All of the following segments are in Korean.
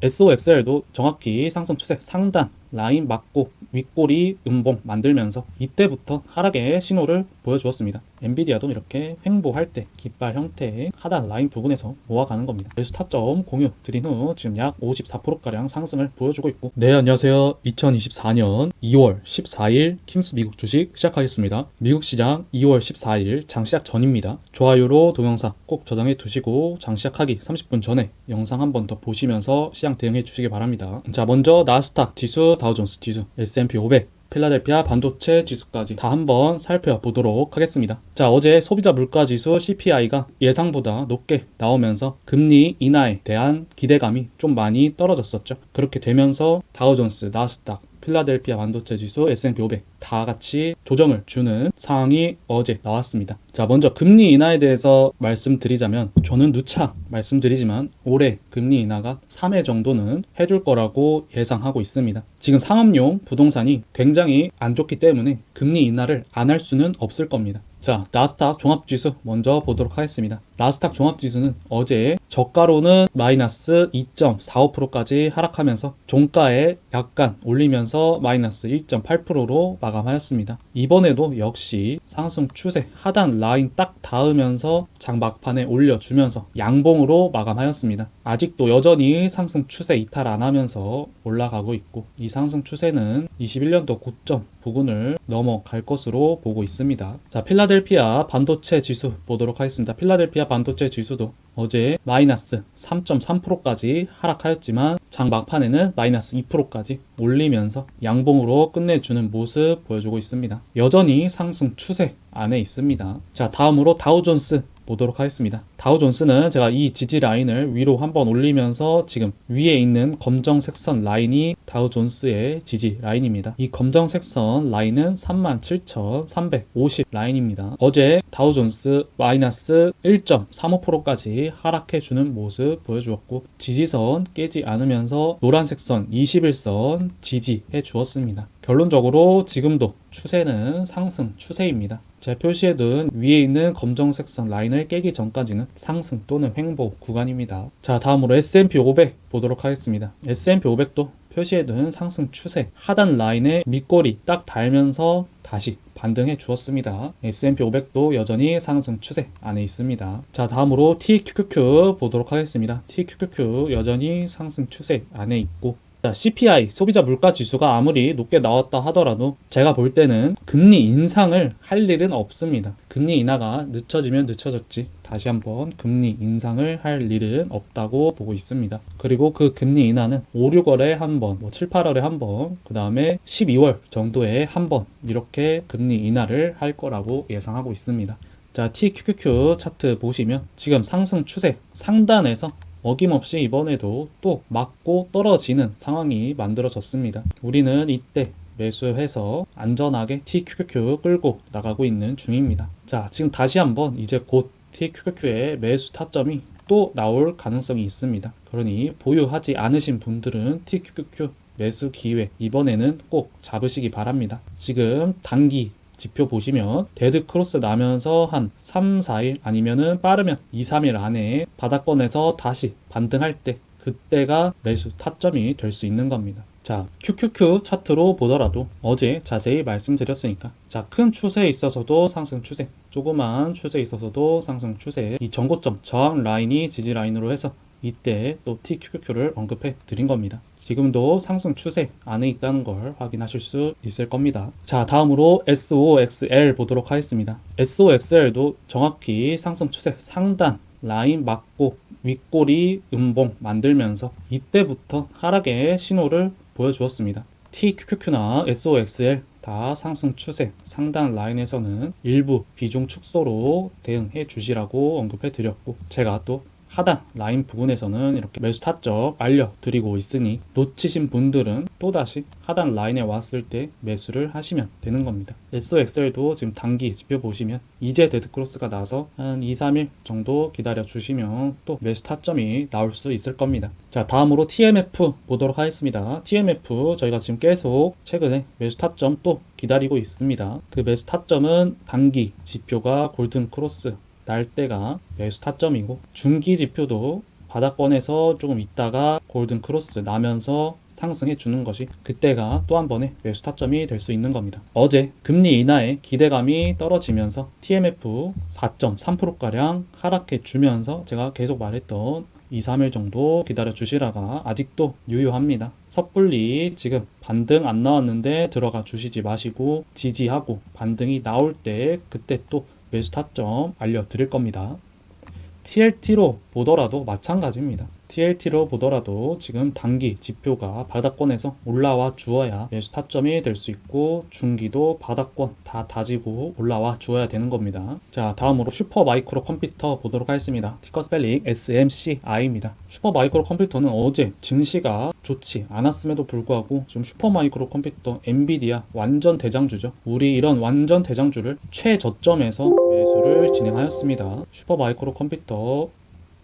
SOXL도 정확히 상승 추세 상단 라인 맞고 윗꼬리 음봉 만들면서 이때부터 하락의 신호를 보여주었습니다. 엔비디아도 이렇게 횡보할 때 깃발 형태의 하단 라인 부근에서 모아가는 겁니다. 매수 타점 공유 드린 후 지금 약 54%가량 상승을 보여주고 있고, 네, 안녕하세요. 2024년 2월 14일 킹스 미국 주식 시작하겠습니다. 미국 시장 2월 14일 장 시작 전입니다. 좋아요로 동영상 꼭 저장해 두시고 장 시작하기 30분 전에 영상 한 번 더 보시면서 시장 대응해 주시기 바랍니다. 자, 먼저 나스닥 지수, 다우존스 지수, S&P 500, 필라델피아 반도체 지수까지 다 한번 살펴보도록 하겠습니다. 자, 어제 소비자 물가 지수 CPI가 예상보다 높게 나오면서 금리 인하에 대한 기대감이 좀 많이 떨어졌었죠. 그렇게 되면서 다우존스, 나스닥, 필라델피아 반도체 지수, S&P 500 다 같이 조정을 주는 상황이 어제 나왔습니다. 자, 먼저 금리 인하에 대해서 말씀드리자면, 저는 누차 말씀드리지만 올해 금리 인하가 3회 정도는 해줄 거라고 예상하고 있습니다. 지금 상업용 부동산이 굉장히 안 좋기 때문에 금리 인하를 안 할 수는 없을 겁니다. 자, 나스닥 종합지수 먼저 보도록 하겠습니다. 나스닥 종합지수는 어제 저가로는 마이너스 2.45%까지 하락하면서 종가에 약간 올리면서 마이너스 1.8%로 마감하였습니다. 이번에도 역시 상승 추세 하단 라인 딱 닿으면서 장 막판에 올려주면서 양봉으로 마감하였습니다. 아직도 여전히 상승 추세 이탈 안 하면서 올라가고 있고, 이 상승 추세는 21년도 고점 부근을 넘어갈 것으로 보고 있습니다. 자, 필라델피아 반도체 지수 보도록 하겠습니다. 필라델피아 반도체 지수도 어제 마이너스 3.3%까지 하락하였지만 장 막판에는 마이너스 2%까지 올리면서 양봉으로 끝내주는 모습 보여주고 있습니다. 여전히 상승 추세 안에 있습니다. 자, 다음으로 다우존스 보도록 하겠습니다. 다우존스는 제가 이 지지 라인을 위로 한번 올리면서 지금 위에 있는 검정색 선 라인이 다우존스의 지지 라인입니다. 이 검정색 선 라인은 37,350 라인입니다. 어제 다우존스 마이너스 1.35%까지 하락해주는 모습 보여주었고, 지지선 깨지 않으면서 노란색 선 21선 지지해 주었습니다. 결론적으로 지금도 추세는 상승 추세입니다. 제 표시해둔 위에 있는 검정색 선 라인을 깨기 전까지는 상승 또는 횡보 구간입니다. 자, 다음으로 S&P 500 보도록 하겠습니다. S&P 500도 표시해둔 상승 추세 하단 라인에 밑꼬리 딱 달면서 다시 반등해 주었습니다. S&P 500도 여전히 상승 추세 안에 있습니다. 자, 다음으로 TQQQ 보도록 하겠습니다. TQQQ 여전히 상승 추세 안에 있고, 자, CPI 소비자 물가 지수가 아무리 높게 나왔다 하더라도 제가 볼 때는 금리 인상을 할 일은 없습니다. 금리 인하가 늦춰지면 늦춰졌지 다시 한번 금리 인상을 할 일은 없다고 보고 있습니다. 그리고 그 금리 인하는 5, 6월에 한 번, 7, 8월에 한 번, 그 다음에 12월 정도에 한 번 이렇게 금리 인하를 할 거라고 예상하고 있습니다. 자, TQQQ 차트 보시면 지금 상승 추세 상단에서 어김없이 이번에도 또 맞고 떨어지는 상황이 만들어졌습니다. 우리는 이때 매수해서 안전하게 TQQQ 끌고 나가고 있는 중입니다. 자, 지금 다시 한번 이제 곧 TQQQ의 매수 타점이 또 나올 가능성이 있습니다. 그러니 보유하지 않으신 분들은 TQQQ 매수 기회 이번에는 꼭 잡으시기 바랍니다. 지금 단기 지표 보시면 데드 크로스 나면서 한 3, 4일 아니면은 빠르면 2, 3일 안에 바닥권에서 다시 반등할 때 그때가 매수 타점이 될 수 있는 겁니다. 자, QQQ 차트로 보더라도 어제 자세히 말씀드렸으니까, 자, 큰 추세에 있어서도 상승 추세, 조그만 추세에 있어서도 상승 추세, 이 전고점 저항 라인이 지지 라인으로 해서 이때 또 TQQQ를 언급해 드린 겁니다. 지금도 상승 추세 안에 있다는 걸 확인하실 수 있을 겁니다. 자, 다음으로 SOXL 보도록 하겠습니다. SOXL도 정확히 상승 추세 상단 라인 맞고 윗꼬리 음봉 만들면서 이때부터 하락의 신호를 보여주었습니다. TQQQ나 SOXL 다 상승 추세 상단 라인에서는 일부 비중 축소로 대응해 주시라고 언급해 드렸고, 제가 또 하단 라인 부분에서는 이렇게 매수 타점 알려드리고 있으니 놓치신 분들은 또다시 하단 라인에 왔을 때 매수를 하시면 되는 겁니다. SOXL도 지금 단기 지표 보시면 이제 데드크로스가 나서 한 2, 3일 정도 기다려 주시면 또 매수 타점이 나올 수 있을 겁니다. 자, 다음으로 TMF 보도록 하겠습니다. TMF 저희가 지금 계속 최근에 매수 타점 또 기다리고 있습니다. 그 매수 타점은 단기 지표가 골든 크로스 날 때가 매수 타점이고, 중기 지표도 바닥권에서 조금 있다가 골든 크로스 나면서 상승해 주는 것이 그때가 또 한 번의 매수 타점이 될 수 있는 겁니다. 어제 금리 인하에 기대감이 떨어지면서 TMF 4.3%가량 하락해 주면서 제가 계속 말했던 2, 3일 정도 기다려 주시다가 아직도 유효합니다. 섣불리 지금 반등 안 나왔는데 들어가 주시지 마시고 지지하고 반등이 나올 때 그때 또 매수 타점 알려드릴 겁니다. TLT로 보더라도 마찬가지입니다. TLT로 보더라도 지금 단기 지표가 바닥권에서 올라와 주어야 매수 타점이 될 수 있고 중기도 바닥권 다 다지고 올라와 주어야 되는 겁니다. 자, 다음으로 슈퍼 마이크로 컴퓨터 보도록 하겠습니다. 티커 스펠링 SMCI입니다. 슈퍼 마이크로 컴퓨터는 어제 증시가 좋지 않았음에도 불구하고 지금 슈퍼 마이크로 컴퓨터 엔비디아 완전 대장주죠. 우리 이런 완전 대장주를 최저점에서 매수를 진행하였습니다. 슈퍼 마이크로 컴퓨터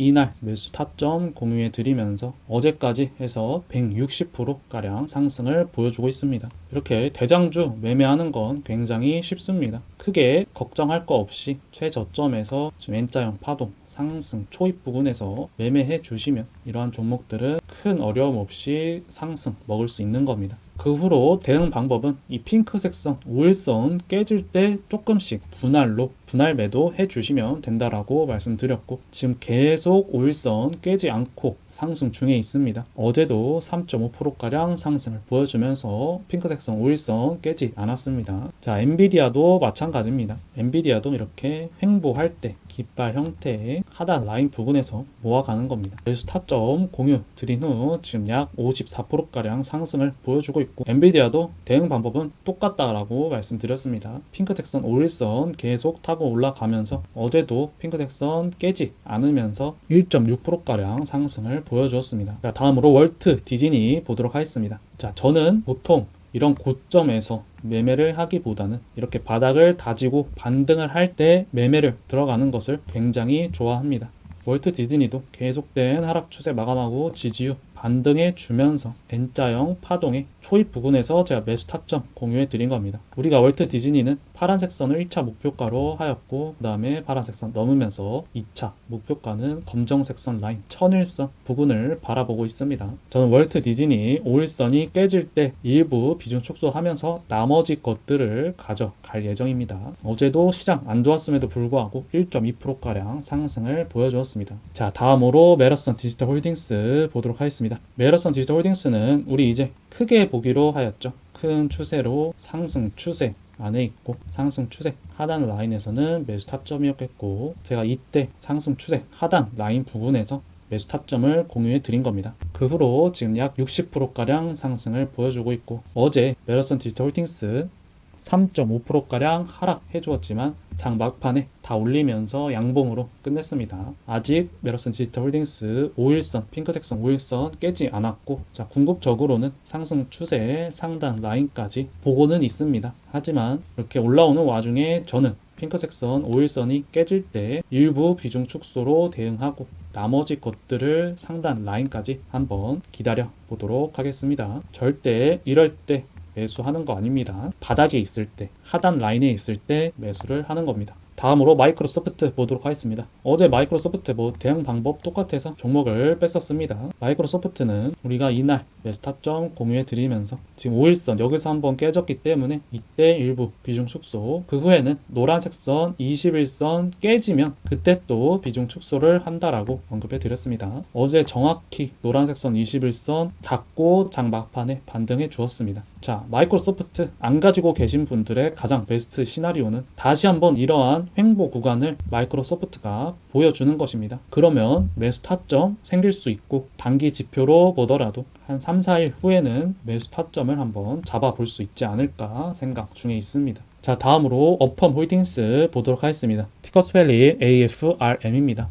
이날 매수 타점 공유해 드리면서 어제까지 해서 160%가량 상승을 보여주고 있습니다. 이렇게 대장주 매매하는 건 굉장히 쉽습니다. 크게 걱정할 거 없이 최저점에서 N자형 파동 상승 초입 부근에서 매매해 주시면 이러한 종목들은 큰 어려움 없이 상승 먹을 수 있는 겁니다. 그 후로 대응 방법은 이 핑크색 선 5일선 깨질 때 조금씩 분할 매도 해주시면 된다라고 말씀드렸고 지금 계속 5일선 깨지 않고 상승 중에 있습니다. 어제도 3.5%가량 상승을 보여주면서 핑크색 선 5일선 깨지 않았습니다. 자, 엔비디아도 마찬가지입니다. 엔비디아도 이렇게 횡보할 때 깃발 형태의 하단 라인 부분에서 모아가는 겁니다. 매수 타점 공유 드린 후 지금 약 54%가량 상승을 보여주고 있고 엔비디아도 대응 방법은 똑같다라고 말씀드렸습니다. 핑크색 선 5일선 계속 타고 올라가면서 어제도 핑크색 선 깨지 않으면서 1.6%가량 상승을 보여주었습니다. 자, 다음으로 월트 디즈니 보도록 하겠습니다. 자, 저는 보통 이런 고점에서 매매를 하기보다는 이렇게 바닥을 다지고 반등을 할 때 매매를 들어가는 것을 굉장히 좋아합니다. 월트 디즈니도 계속된 하락 추세 마감하고 지지 후 반등해 주면서 N자형 파동의 초입 부근에서 제가 매수 타점 공유해 드린 겁니다. 우리가 월트 디즈니는 파란색 선을 1차 목표가로 하였고 그 다음에 파란색 선 넘으면서 2차 목표가는 검정색 선 라인 1001선 부근을 바라보고 있습니다. 저는 월트 디즈니 5일선이 깨질 때 일부 비중 축소하면서 나머지 것들을 가져갈 예정입니다. 어제도 시장 안 좋았음에도 불구하고 1.2%가량 상승을 보여주었습니다. 자, 다음으로 메러선 디지털 홀딩스 보도록 하겠습니다. 메러선 디지털 홀딩스는 우리 이제 크게 보기로 하였죠. 큰 추세로 상승 추세 안에 있고 상승 추세 하단 라인에서는 매수 타점이었겠고 제가 이때 상승 추세 하단 라인 부분에서 매수 타점을 공유해 드린 겁니다. 그 후로 지금 약 60%가량 상승을 보여주고 있고 어제 메러선 디지털 홀딩스 3.5%가량 하락해 주었지만 장 막판에 다 올리면서 양봉으로 끝냈습니다. 아직 메러슨 디지털 홀딩스 5일선 핑크색 선 5일선 깨지 않았고 자, 궁극적으로는 상승 추세의 상단 라인까지 보고는 있습니다. 하지만 이렇게 올라오는 와중에 저는 핑크색 선 5일선이 깨질 때 일부 비중 축소로 대응하고 나머지 것들을 상단 라인까지 한번 기다려 보도록 하겠습니다. 절대 이럴 때 매수하는 거 아닙니다. 바닥에 있을 때, 하단 라인에 있을 때 매수를 하는 겁니다. 다음으로 마이크로소프트 보도록 하겠습니다. 어제 마이크로소프트 대응 방법 똑같아서 종목을 뺐었습니다. 마이크로소프트는 우리가 이날 매수 타점 공유해 드리면서 지금 5일선 여기서 한번 깨졌기 때문에 이때 일부 비중 축소 그 후에는 노란색 선 21선 깨지면 그때 또 비중 축소를 한다라고 언급해 드렸습니다. 어제 정확히 노란색 선 21선 잡고 장 막판에 반등해 주었습니다. 자, 마이크로소프트 안 가지고 계신 분들의 가장 베스트 시나리오는 다시 한번 이러한 횡보 구간을 마이크로소프트가 보여주는 것입니다. 그러면 매수 타점 생길 수 있고 단기 지표로 보더라도 한 3, 4일 후에는 매수 타점을 한번 잡아볼 수 있지 않을까 생각 중에 있습니다. 자, 다음으로 어펌 홀딩스 보도록 하겠습니다. 티커 스펠링 AFRM입니다.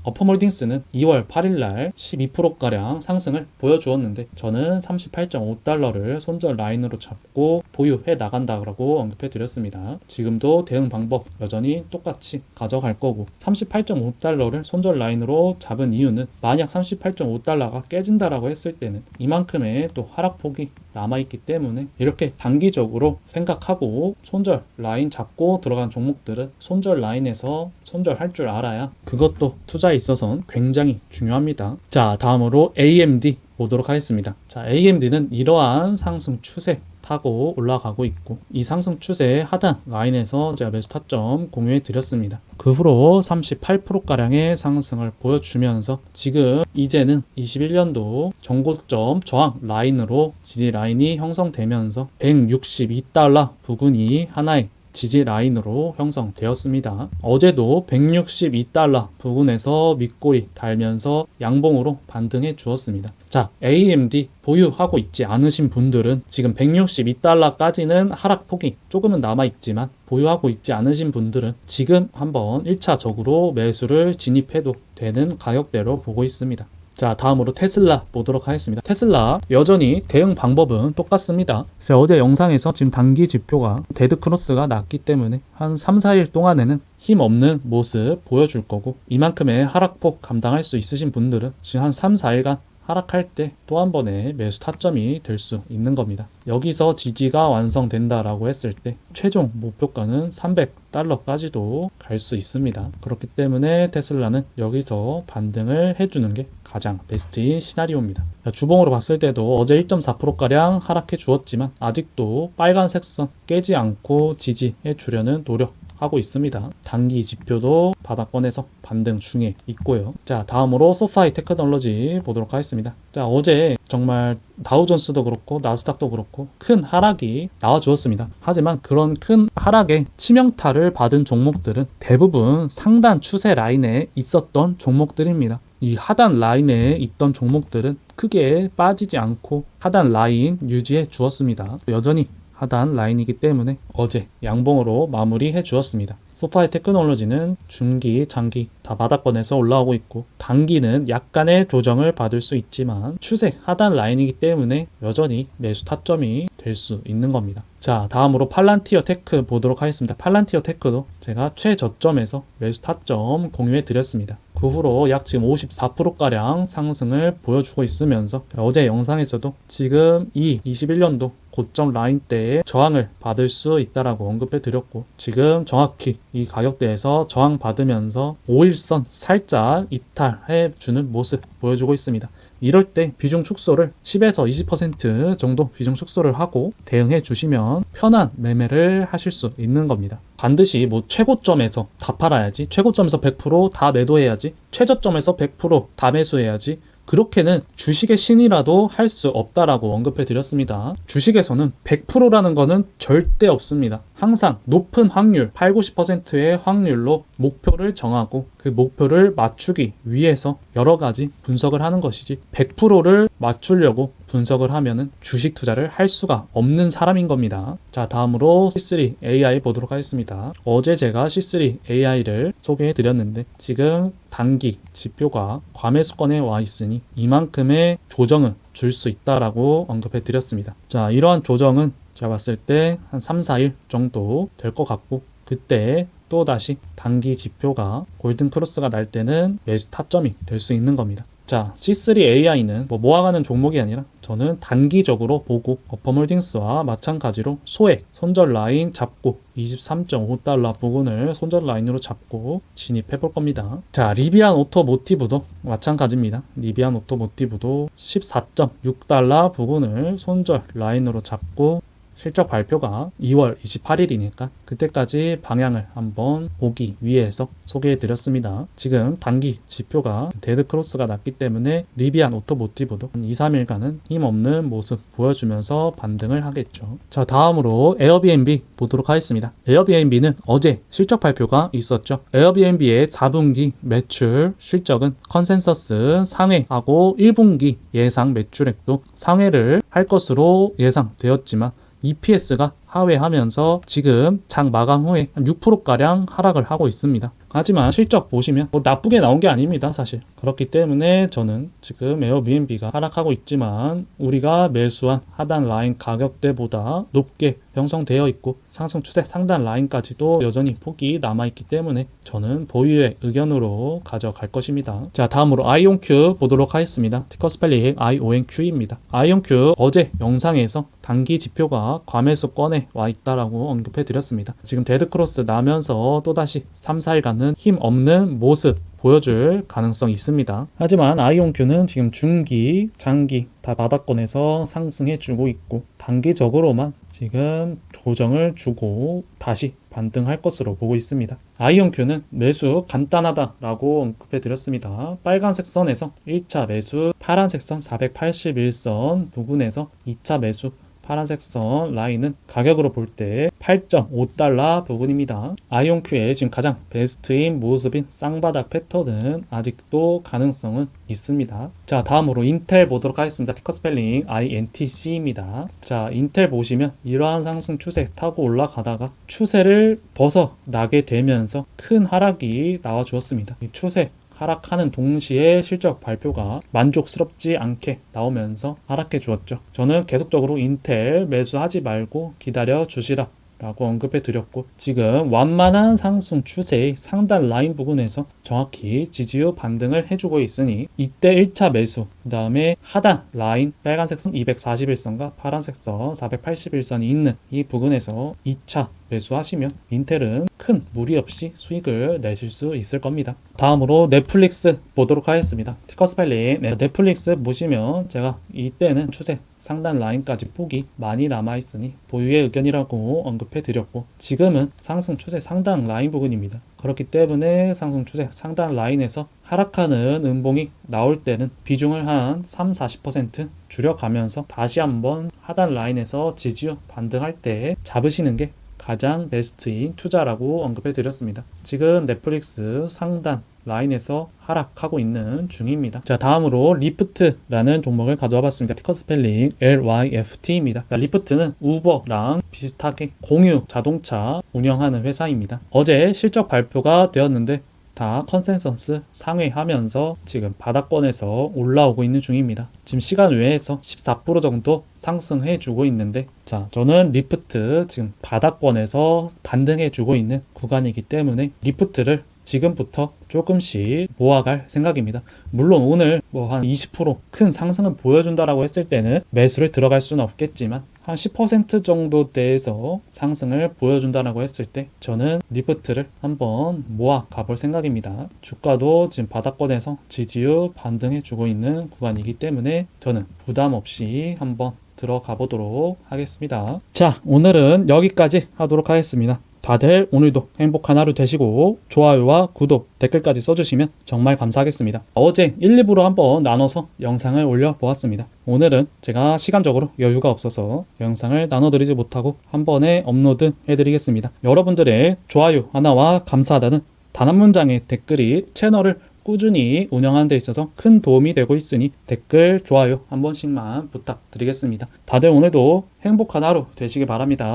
어펌홀딩스는 2월 8일날 12%가량 상승을 보여주었는데 저는 38.5달러를 손절 라인으로 잡고 보유해 나간다고 언급해 드렸습니다. 지금도 대응 방법 여전히 똑같이 가져갈 거고 38.5달러를 손절 라인으로 잡은 이유는 만약 38.5달러가 깨진다라고 했을 때는 이만큼의 또 하락폭이 남아있기 때문에 이렇게 단기적으로 생각하고 손절 라인 잡고 들어간 종목들은 손절 라인에서 손절할 줄 알아야 그것도 투자의 투자에 있어서는 굉장히 중요합니다. 자, 다음으로 AMD 보도록 하겠습니다. 자, AMD는 이러한 상승 추세 타고 올라가고 있고, 이 상승 추세 하단 라인에서 제가 매수 타점 공유해 드렸습니다. 그 후로 38%가량의 상승을 보여주면서 지금 이제는 21년도 정고점 저항 라인으로 지지 라인이 형성되면서 162달러 부근이 하나의 지지 라인으로 형성되었습니다. 어제도 162달러 부근에서 밑꼬리 달면서 양봉으로 반등해 주었습니다. 자, AMD 보유하고 있지 않으신 분들은 지금 162달러까지는 하락폭이 조금은 남아있지만, 보유하고 있지 않으신 분들은 지금 한번 1차적으로 매수를 진입해도 되는 가격대로 보고 있습니다. 자, 다음으로 테슬라 보도록 하겠습니다. 테슬라 여전히 대응 방법은 똑같습니다. 제가 어제 영상에서 지금 단기 지표가 데드 크로스가 났기 때문에 한 3, 4일 동안에는 힘없는 모습 보여줄 거고, 이만큼의 하락폭 감당할 수 있으신 분들은 지금 한 3, 4일간 하락할 때 또 한 번의 매수 타점이 될 수 있는 겁니다. 여기서 지지가 완성된다라고 했을 때 최종 목표가는 300달러까지도 갈 수 있습니다. 그렇기 때문에 테슬라는 여기서 반등을 해주는 게 가장 베스트인 시나리오입니다. 주봉으로 봤을 때도 어제 1.4%가량 하락해 주었지만 아직도 빨간색 선 깨지 않고 지지해 주려는 노력 하고 있습니다. 단기 지표도 바닥권에서 반등 중에 있고요. 자, 다음으로 소파이 테크놀로지 보도록 하겠습니다. 자, 어제 정말 다우존스도 그렇고 나스닥도 그렇고 큰 하락이 나와주었습니다. 하지만 그런 큰 하락에 치명타를 받은 종목들은 대부분 상단 추세 라인에 있었던 종목들입니다. 이 하단 라인에 있던 종목들은 크게 빠지지 않고 하단 라인 유지해 주었습니다. 여전히 하단 라인이기 때문에 어제 양봉으로 마무리해 주었습니다. 소파이 테크놀로지는 중기, 장기 다 바닥권에서 올라오고 있고, 단기는 약간의 조정을 받을 수 있지만 추세 하단 라인이기 때문에 여전히 매수 타점이 될 수 있는 겁니다. 자, 다음으로 팔란티어 테크 보도록 하겠습니다. 팔란티어 테크도 제가 최저점에서 매수 타점 공유해 드렸습니다. 그 후로 약 지금 54%가량 상승을 보여주고 있으면서 어제 영상에서도 지금 이 21년도 고점 라인대에 저항을 받을 수 있다라고 언급해 드렸고, 지금 정확히 이 가격대에서 저항 받으면서 5일선 살짝 이탈해 주는 모습 보여주고 있습니다. 이럴 때 비중 축소를 10에서 20% 정도 비중 축소를 하고 대응해 주시면 편한 매매를 하실 수 있는 겁니다. 반드시 뭐 최고점에서 다 팔아야지, 최고점에서 100%다 매도해야지, 최저점에서 100%다 매수해야지, 그렇게는 주식의 신이라도 할 수 없다라고 언급해 드렸습니다. 주식에서는 100%라는 거는 절대 없습니다. 항상 높은 확률, 8, 90%의 확률로 목표를 정하고 그 목표를 맞추기 위해서 여러 가지 분석을 하는 것이지, 100%를 맞추려고 분석을 하면은 주식 투자를 할 수가 없는 사람인 겁니다. 자, 다음으로 C3 AI 보도록 하겠습니다. 어제 제가 C3 AI를 소개해 드렸는데 지금 단기 지표가 과매수권에 와 있으니 이만큼의 조정은 줄 수 있다라고 언급해 드렸습니다. 자, 이러한 조정은 제가 봤을 때 한 3, 4일 정도 될 것 같고, 그때 또다시 단기 지표가 골든 크로스가 날 때는 매수 타점이 될 수 있는 겁니다. 자, C3 AI는 모아가는 종목이 아니라 저는 단기적으로 보고, 어퍼몰딩스와 마찬가지로 소액 손절 라인 잡고 23.5달러 부근을 손절 라인으로 잡고 진입해 볼 겁니다. 자, 리비안 오토모티브도 마찬가지입니다. 리비안 오토모티브도 14.6달러 부근을 손절 라인으로 잡고, 실적 발표가 2월 28일이니까 그때까지 방향을 한번 보기 위해서 소개해 드렸습니다. 지금 단기 지표가 데드 크로스가 났기 때문에 리비안 오토모티브도 2, 3일간은 힘없는 모습 보여주면서 반등을 하겠죠. 자, 다음으로 에어비앤비 보도록 하겠습니다. 에어비앤비는 어제 실적 발표가 있었죠. 에어비앤비의 4분기 매출 실적은 컨센서스 상회하고 1분기 예상 매출액도 상회를 할 것으로 예상되었지만 EPS가 하회하면서 지금 장 마감 후에 한 6%가량 하락을 하고 있습니다. 하지만 실적 보시면 나쁘게 나온 게 아닙니다, 사실. 그렇기 때문에 저는 지금 에어비앤비가 하락하고 있지만 우리가 매수한 하단 라인 가격대보다 높게 형성되어 있고 상승 추세 상단 라인까지도 여전히 폭이 남아있기 때문에 저는 보유의 의견으로 가져갈 것입니다. 자, 다음으로 아이온큐 보도록 하겠습니다. 티커 스펠링 IONQ입니다. 아이온큐 어제 영상에서 단기 지표가 과매수권에 와 있다라고 언급해 드렸습니다. 지금 데드크로스 나면서 또다시 3, 4일간은 힘 없는 모습 보여줄 가능성이 있습니다. 하지만 아이온큐는 지금 중기, 장기 다 바닥권에서 상승해주고 있고 단기적으로만 지금 조정을 주고 다시 반등할 것으로 보고 있습니다. 아이온큐는 매수 간단하다라고 언급해 드렸습니다. 빨간색 선에서 1차 매수, 파란색 선 481선 부근에서 2차 매수, 파란색 선 라인은 가격으로 볼 때 8.5달러 부근입니다. 아이온큐의 지금 가장 베스트인 모습인 쌍바닥 패턴은 아직도 가능성은 있습니다. 자, 다음으로 인텔 보도록 하겠습니다. 티커 스펠링 INTC입니다. 자, 인텔 보시면 이러한 상승 추세 타고 올라가다가 추세를 벗어나게 되면서 큰 하락이 나와 주었습니다. 이 추세 하락하는 동시에 실적 발표가 만족스럽지 않게 나오면서 하락해 주었죠. 저는 계속적으로 인텔 매수하지 말고 기다려 주시라 라고 언급해 드렸고 지금 완만한 상승 추세의 상단 라인 부근에서 정확히 지지유 반등을 해주고 있으니 이때 1차 매수, 그 다음에 하단 라인 빨간색 선 241선과 파란색 선 481선이 있는 이 부근에서 2차 매수하시면 인텔은 큰 무리 없이 수익을 내실 수 있을 겁니다. 다음으로 넷플릭스 보도록 하겠습니다. 티커 스펠링 넷플릭스 보시면 제가 이때는 추세 상단 라인까지 폭이 많이 남아있으니 보유의 의견이라고 언급해 드렸고 지금은 상승 추세 상단 라인 부근입니다. 그렇기 때문에 상승 추세 상단 라인에서 하락하는 음봉이 나올 때는 비중을 한 3-40% 줄여가면서 다시 한번 하단 라인에서 지지유 반등할 때 잡으시는 게 가장 베스트인 투자라고 언급해 드렸습니다. 지금 넷플릭스 상단 라인에서 하락하고 있는 중입니다. 자, 다음으로 리프트라는 종목을 가져와 봤습니다. 티커 스펠링 LYFT입니다. 리프트는 우버랑 비슷하게 공유 자동차 운영하는 회사입니다. 어제 실적 발표가 되었는데 다 컨센서스 상회하면서 지금 바닥권에서 올라오고 있는 중입니다. 지금 시간 외에서 14% 정도 상승해 주고 있는데 자, 저는 리프트 지금 바닥권에서 반등해 주고 있는 구간이기 때문에 리프트를 지금부터 조금씩 모아갈 생각입니다. 물론 오늘 뭐 한 20% 큰 상승을 보여준다라고 했을 때는 매수를 들어갈 수는 없겠지만 한 10% 정도대에서 상승을 보여준다라고 했을 때 저는 리프트를 한번 모아 가볼 생각입니다. 주가도 지금 바닥권에서 지지유 반등해 주고 있는 구간이기 때문에 저는 부담 없이 한번 들어가 보도록 하겠습니다. 자, 오늘은 여기까지 하도록 하겠습니다. 다들 오늘도 행복한 하루 되시고 좋아요와 구독, 댓글까지 써주시면 정말 감사하겠습니다. 어제 1, 2부로 한번 나눠서 영상을 올려보았습니다. 오늘은 제가 시간적으로 여유가 없어서 영상을 나눠드리지 못하고 한 번에 업로드 해드리겠습니다. 여러분들의 좋아요 하나와 감사하다는 단 한 문장의 댓글이 채널을 꾸준히 운영하는 데 있어서 큰 도움이 되고 있으니 댓글, 좋아요 한 번씩만 부탁드리겠습니다. 다들 오늘도 행복한 하루 되시기 바랍니다.